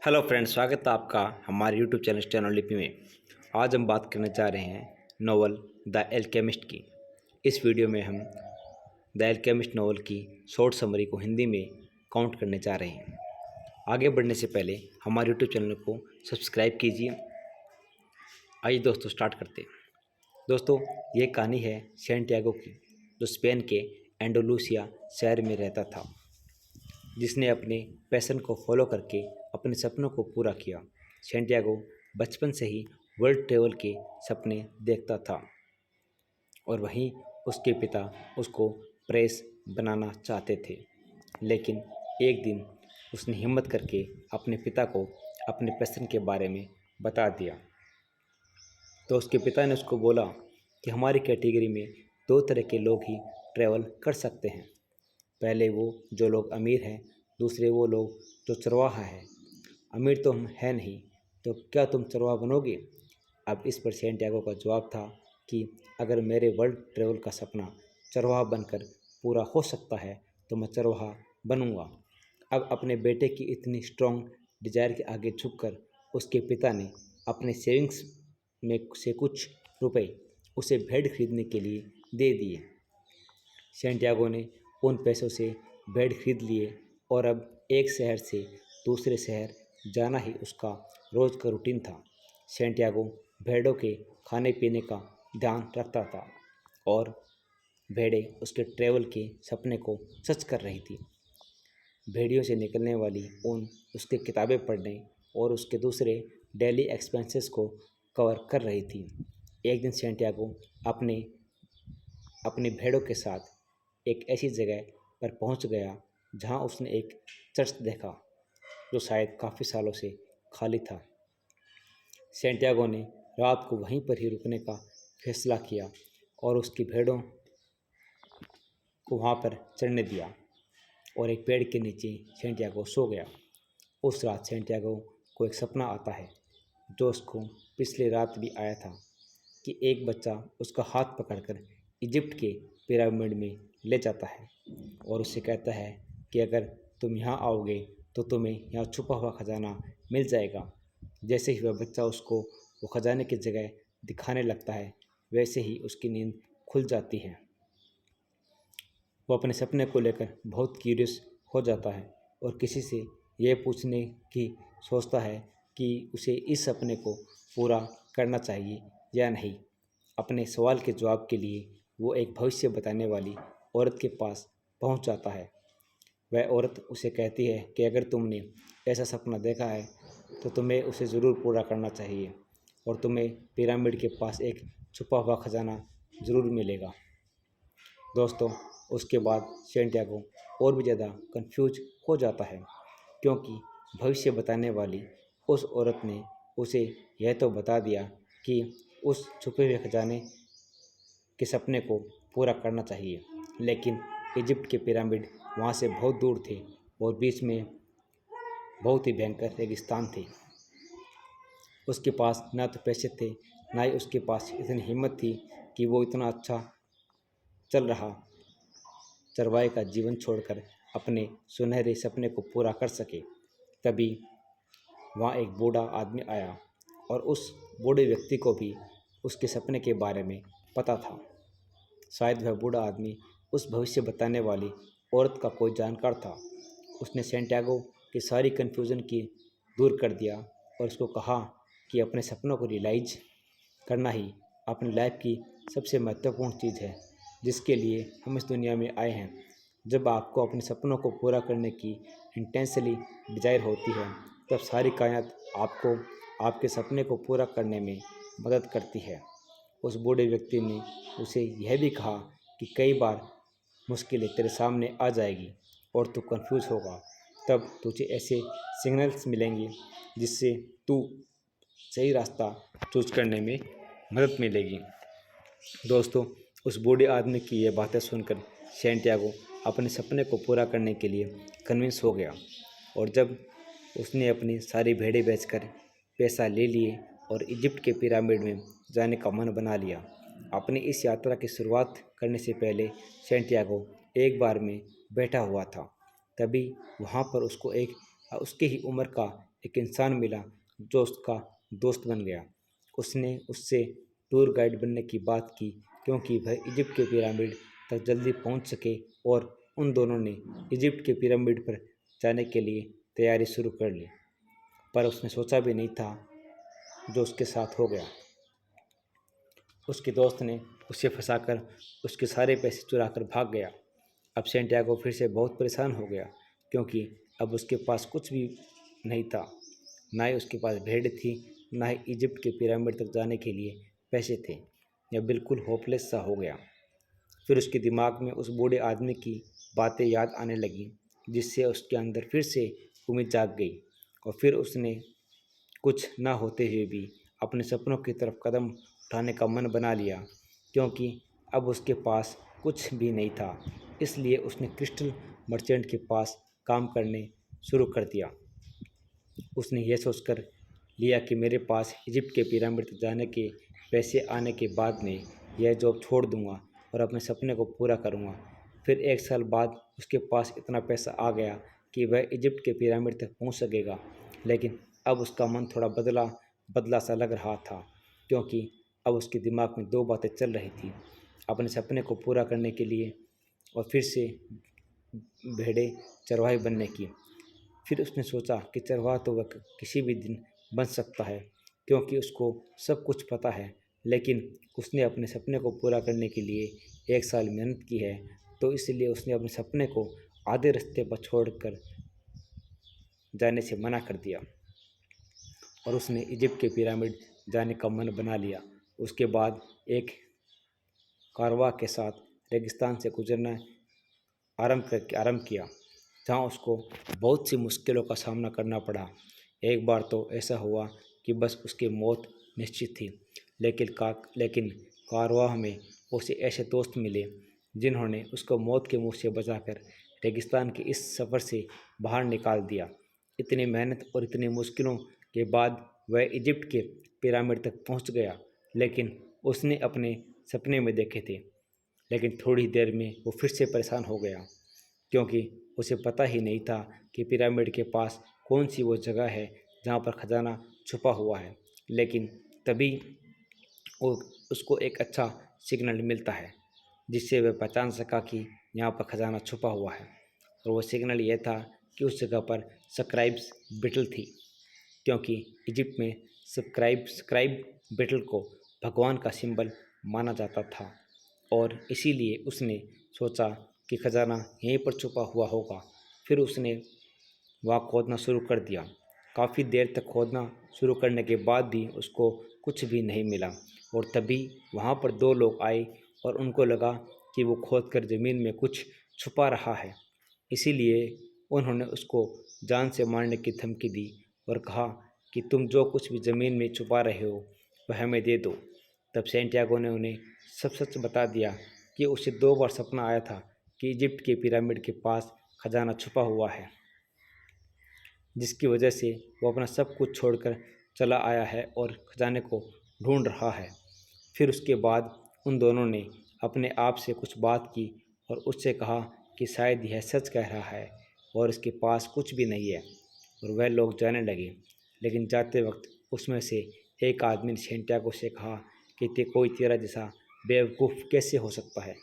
Hello friends, स्वागत है आपका हमारे यूट्यूब चैनल स्टेनो लिपि में। आज हम बात करने जा रहे हैं नोवेल द एल्केमिस्ट की। इस वीडियो में हम द एल्केमिस्ट नोवेल की शॉर्ट समरी को हिंदी में काउंट करने जा रहे हैं। आगे बढ़ने से पहले हमारे यूट्यूब चैनल को सब्सक्राइब कीजिए। आइए दोस्तों, स्टार्ट करते हैं। दोस्तों, ये कहानी है सैंटियागो की, जो स्पेन के एंडोलूसिया शहर में रहता था, जिसने अपने पैशन को फॉलो करके अपने सपनों को पूरा किया। सैंटियागो बचपन से ही वर्ल्ड ट्रेवल के सपने देखता था और वहीं उसके पिता उसको प्रेस बनाना चाहते थे। लेकिन एक दिन उसने हिम्मत करके अपने पिता को अपने पैशन के बारे में बता दिया। तो उसके पिता ने उसको बोला कि हमारी कैटेगरी में दो तरह के लोग ही ट्रैवल कर सकते हैं। पहले वो जो लोग अमीर हैं, दूसरे वो लोग जो चरवाहा है। अमीर तो हम हैं नहीं, तो क्या तुम चरवाहा बनोगे? अब इस पर सैंटियागो का जवाब था कि अगर मेरे वर्ल्ड ट्रेवल का सपना चरवाहा बनकर पूरा हो सकता है तो मैं चरवाहा बनूंगा। अब अपने बेटे की इतनी स्ट्रॉन्ग डिजायर के आगे झुककर उसके पिता ने अपने सेविंग्स में से कुछ रुपए उसे भेड़ खरीदने के लिए दे दिए। सैंटियागो ने उन पैसों से भेड़ खरीद लिए और अब एक शहर से दूसरे शहर जाना ही उसका रोज़ का रूटीन था। सैंटियागो भेड़ों के खाने पीने का ध्यान रखता था और भेड़ें उसके ट्रैवल के सपने को सच कर रही थी। भेड़ियों से निकलने वाली ऊन उसके किताबें पढ़ने और उसके दूसरे डेली एक्सपेंसेस को कवर कर रही थी। एक दिन सैंटियागो अपने अपने भेड़ों के साथ एक ऐसी जगह पर पहुंच गया जहां उसने एक चर्च देखा, जो शायद काफ़ी सालों से खाली था। सैंटियागो ने रात को वहीं पर ही रुकने का फैसला किया और उसकी भेड़ों को वहां पर चढ़ने दिया और एक पेड़ के नीचे सैंटियागो सो गया। उस रात सैंटियागो को एक सपना आता है, जो उसको पिछली रात भी आया था, कि एक बच्चा उसका हाथ पकड़कर इजिप्ट के पिरामिड में ले जाता है और उससे कहता है कि अगर तुम यहाँ आओगे तो तुम्हें यहाँ छुपा हुआ खजाना मिल जाएगा। जैसे ही वह बच्चा उसको वो खजाने की जगह दिखाने लगता है, वैसे ही उसकी नींद खुल जाती है। वो अपने सपने को लेकर बहुत क्यूरियस हो जाता है और किसी से यह पूछने की सोचता है कि उसे इस सपने को पूरा करना चाहिए या नहीं। अपने सवाल के जवाब के लिए वो एक भविष्य बताने वाली औरत के पास पहुंच जाता है। वह औरत उसे कहती है कि अगर तुमने ऐसा सपना देखा है तो तुम्हें उसे ज़रूर पूरा करना चाहिए और तुम्हें पिरामिड के पास एक छुपा हुआ खजाना ज़रूर मिलेगा। दोस्तों, उसके बाद सैंटियागो और भी ज़्यादा कंफ्यूज हो जाता है, क्योंकि भविष्य बताने वाली उस औरत ने उसे यह तो बता दिया कि उस छुपे हुए खजाने के सपने को पूरा करना चाहिए, लेकिन इजिप्ट के पिरामिड वहाँ से बहुत दूर थे और बीच में बहुत ही भयंकर रेगिस्तान थे। उसके पास ना तो पैसे थे, ना ही उसके पास इतनी हिम्मत थी कि वो इतना अच्छा चल रहा चरवाहे का जीवन छोड़कर अपने सुनहरे सपने को पूरा कर सके। तभी वहाँ एक बूढ़ा आदमी आया और उस बूढ़े व्यक्ति को भी उसके सपने के बारे में पता था। शायद वह बूढ़ा आदमी उस भविष्य बताने वाली औरत का कोई जानकार था। उसने सैंटियागो की सारी कन्फ्यूज़न की दूर कर दिया और उसको कहा कि अपने सपनों को रियलाइज करना ही अपनी लाइफ की सबसे महत्वपूर्ण चीज़ है, जिसके लिए हम इस दुनिया में आए हैं। जब आपको अपने सपनों को पूरा करने की इंटेंसली डिज़ायर होती है, तब सारी कायनात आपको आपके सपने को पूरा करने में मदद करती है। उस बूढ़े व्यक्ति ने उसे यह भी कहा कि कई बार मुश्किलें तेरे सामने आ जाएगी और तू कंफ्यूज होगा, तब तुझे ऐसे सिग्नल्स मिलेंगे जिससे तू सही रास्ता चूज करने में मदद मिलेगी। दोस्तों, उस बूढ़े आदमी की ये बातें सुनकर सैंटियागो अपने सपने को पूरा करने के लिए कन्विंस हो गया और जब उसने अपनी सारी भेड़ें बेचकर पैसा ले लिए और इजिप्ट के पिरामिड में जाने का मन बना लिया। अपनी इस यात्रा की शुरुआत करने से पहले सैंटियागो एक बार में बैठा हुआ था। तभी वहाँ पर उसको एक उसके ही उम्र का एक इंसान मिला जो उसका दोस्त बन गया। उसने उससे टूर गाइड बनने की बात की क्योंकि वह इजिप्ट के पिरामिड तक जल्दी पहुंच सके, और उन दोनों ने इजिप्ट के पिरामिड पर जाने के लिए तैयारी शुरू कर ली। पर उसने सोचा भी नहीं था जो उसके साथ हो गया। उसके दोस्त ने उसे फंसाकर उसके सारे पैसे चुरा कर भाग गया। अब सैंटियागो फिर से बहुत परेशान हो गया क्योंकि अब उसके पास कुछ भी नहीं था। ना ही उसके पास भेड़ थी, ना ही इजिप्ट के पिरामिड तक जाने के लिए पैसे थे। यह बिल्कुल होपलेस सा हो गया। फिर उसके दिमाग में उस बूढ़े आदमी की बातें याद आने लगी, जिससे उसके अंदर फिर से उम्मीद जाग गई। और फिर उसने कुछ ना होते हुए भी अपने सपनों की तरफ कदम उठाने का मन बना लिया, क्योंकि अब उसके पास कुछ भी नहीं था। इसलिए उसने क्रिस्टल मर्चेंट के पास काम करने शुरू कर दिया। उसने यह सोचकर लिया कि मेरे पास इजिप्ट के पिरामिड तक जाने के पैसे आने के बाद में यह जॉब छोड़ दूंगा और अपने सपने को पूरा करूंगा। फिर 1 साल बाद उसके पास इतना पैसा आ गया कि वह इजिप्ट के पिरामिड तक पहुंच सकेगा। लेकिन अब उसका मन थोड़ा बदला बदला सा लग रहा था, क्योंकि अब उसके दिमाग में दो बातें चल रही थी: अपने सपने को पूरा करने के लिए और फिर से भेड़े चरवाहे बनने की। फिर उसने सोचा कि चरवाहा तो वह किसी भी दिन बन सकता है, क्योंकि उसको सब कुछ पता है। लेकिन उसने अपने सपने को पूरा करने के लिए 1 साल मेहनत की है, तो इसलिए उसने अपने सपने को आधे रास्ते पर छोड़कर जाने से मना कर दिया और उसने इजिप्ट के पिरामिड जाने का मन बना लिया। उसके बाद एक कारवां के साथ रेगिस्तान से गुजरना आरंभ किया, जहाँ उसको बहुत सी मुश्किलों का सामना करना पड़ा। एक बार तो ऐसा हुआ कि बस उसकी मौत निश्चित थी, लेकिन कारवां में उसे ऐसे दोस्त मिले जिन्होंने उसको मौत के मुंह से बचाकर रेगिस्तान के इस सफ़र से बाहर निकाल दिया। इतनी मेहनत और इतनी मुश्किलों के बाद वह इजिप्ट के पिरामिड तक पहुंच गया, लेकिन उसने अपने सपने में देखे थे। लेकिन थोड़ी देर में वो फिर से परेशान हो गया, क्योंकि उसे पता ही नहीं था कि पिरामिड के पास कौन सी वो जगह है जहाँ पर खजाना छुपा हुआ है। लेकिन तभी वो उसको एक अच्छा सिग्नल मिलता है, जिससे वह पहचान सका कि यहाँ पर खजाना छुपा हुआ है। और वो सिग्नल यह था कि उस जगह पर स्क्राइब्स बिटल थी, क्योंकि इजिप्ट में स्क्राइब बिटल को भगवान का सिंबल माना जाता था, और इसीलिए उसने सोचा कि खजाना यहीं पर छुपा हुआ होगा। फिर उसने वहाँ खोदना शुरू कर दिया। काफ़ी देर तक खोदना शुरू करने के बाद भी उसको कुछ भी नहीं मिला, और तभी वहाँ पर दो लोग आए और उनको लगा कि वो खोदकर ज़मीन में कुछ छुपा रहा है। इसीलिए उन्होंने उसको जान से मारने की धमकी दी और कहा कि तुम जो कुछ भी ज़मीन में छुपा रहे हो वह हमें दे दो। तब सैंटियागो ने उन्हें सब सच बता दिया कि उसे 2 बार सपना आया था कि इजिप्ट के पिरामिड के पास खजाना छुपा हुआ है, जिसकी वजह से वो अपना सब कुछ छोड़कर चला आया है और खजाने को ढूंढ रहा है। फिर उसके बाद उन दोनों ने अपने आप से कुछ बात की और उससे कहा कि शायद यह सच कह रहा है और इसके पास कुछ भी नहीं है, और वह लोग जाने लगे। लेकिन जाते वक्त उसमें से एक आदमी ने सैंटियागो से कहा कि कोई तेरा जैसा बेवकूफ़ कैसे हो सकता है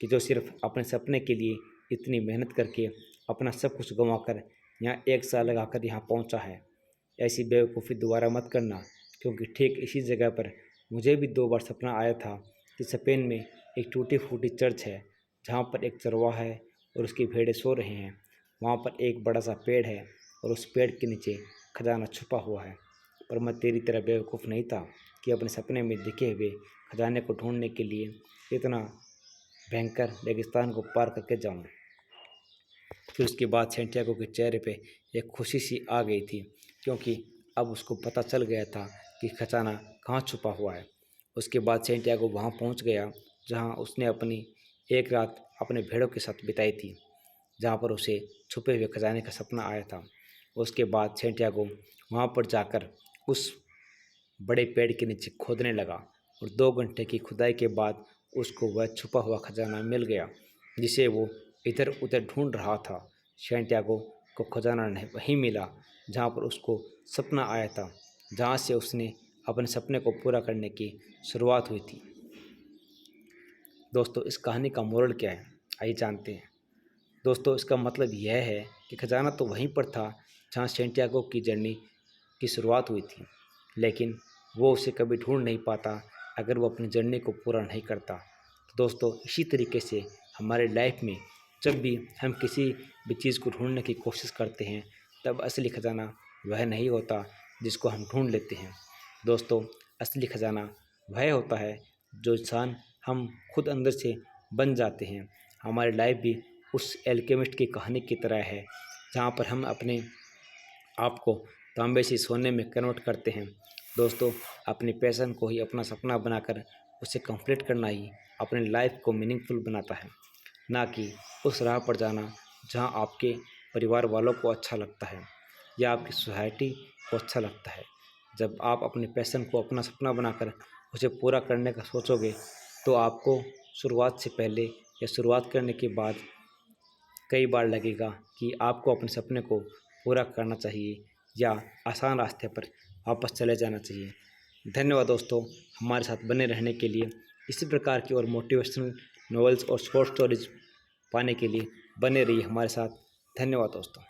कि जो सिर्फ अपने सपने के लिए इतनी मेहनत करके अपना सब कुछ गंवाकर यहाँ 1 साल लगाकर यहाँ पहुँचा है। ऐसी बेवकूफ़ी दोबारा मत करना, क्योंकि ठीक इसी जगह पर मुझे भी 2 बार सपना आया था कि स्पेन में एक टूटी फूटी चर्च है, जहाँ पर एक चरवाहा है और उसकी भेड़ें सो रहे हैं। वहाँ पर एक बड़ा सा पेड़ है और उस पेड़ के नीचे खजाना छुपा हुआ है। पर मैं तेरी तरह बेवकूफ़ नहीं था कि अपने सपने में दिखे हुए खजाने को ढूंढने के लिए इतना भयंकर रेगिस्तान को पार करके जाऊं। फिर उसके बाद सैंटियागो के चेहरे पे एक खुशी सी आ गई थी, क्योंकि अब उसको पता चल गया था कि खजाना कहाँ छुपा हुआ है। उसके बाद सैंटियागो वहाँ पहुँच गया जहाँ उसने अपनी एक रात अपने भेड़ों के साथ बिताई थी, जहाँ पर उसे छुपे हुए खजाने का सपना आया था। उसके बाद सैंटियागो वहाँ पर जाकर उस बड़े पेड़ के नीचे खोदने लगा, और 2 घंटे की खुदाई के बाद उसको वह छुपा हुआ खजाना मिल गया, जिसे वो इधर उधर ढूंढ रहा था। सैंटियागो को खजाना नहीं वहीं मिला जहाँ पर उसको सपना आया था, जहाँ से उसने अपने सपने को पूरा करने की शुरुआत हुई थी। दोस्तों, इस कहानी का मोरल क्या है, आइए जानते हैं। दोस्तों, इसका मतलब यह है कि खजाना तो वहीं पर था जहाँ सैंटियागो की जर्नी की शुरुआत हुई थी, लेकिन वो उसे कभी ढूंढ नहीं पाता अगर वो अपनी जर्नी को पूरा नहीं करता। तो दोस्तों, इसी तरीके से हमारे लाइफ में जब भी हम किसी भी चीज़ को ढूंढने की कोशिश करते हैं, तब असली खजाना वह नहीं होता जिसको हम ढूंढ लेते हैं। दोस्तों, असली खजाना वह होता है जो इंसान हम खुद अंदर से बन जाते हैं। हमारी लाइफ भी उस एल्केमिस्ट की कहानी की तरह है, जहाँ पर हम अपने आप को तांबे से सोने में कन्वर्ट करते हैं। दोस्तों, अपने पैशन को ही अपना सपना बनाकर उसे कंप्लीट करना ही अपने लाइफ को मीनिंगफुल बनाता है, ना कि उस राह पर जाना जहाँ आपके परिवार वालों को अच्छा लगता है या आपकी सोसाइटी को अच्छा लगता है। जब आप अपने पैशन को अपना सपना बनाकर उसे पूरा करने का सोचोगे, तो आपको शुरुआत से पहले या शुरुआत करने के बाद कई बार लगेगा कि आपको अपने सपने को पूरा करना चाहिए या आसान रास्ते पर वापस चले जाना चाहिए। धन्यवाद दोस्तों, हमारे साथ बने रहने के लिए। इसी प्रकार की और मोटिवेशनल नॉवेल्स और शॉर्ट स्टोरीज पाने के लिए बने रहिए हमारे साथ। धन्यवाद दोस्तों।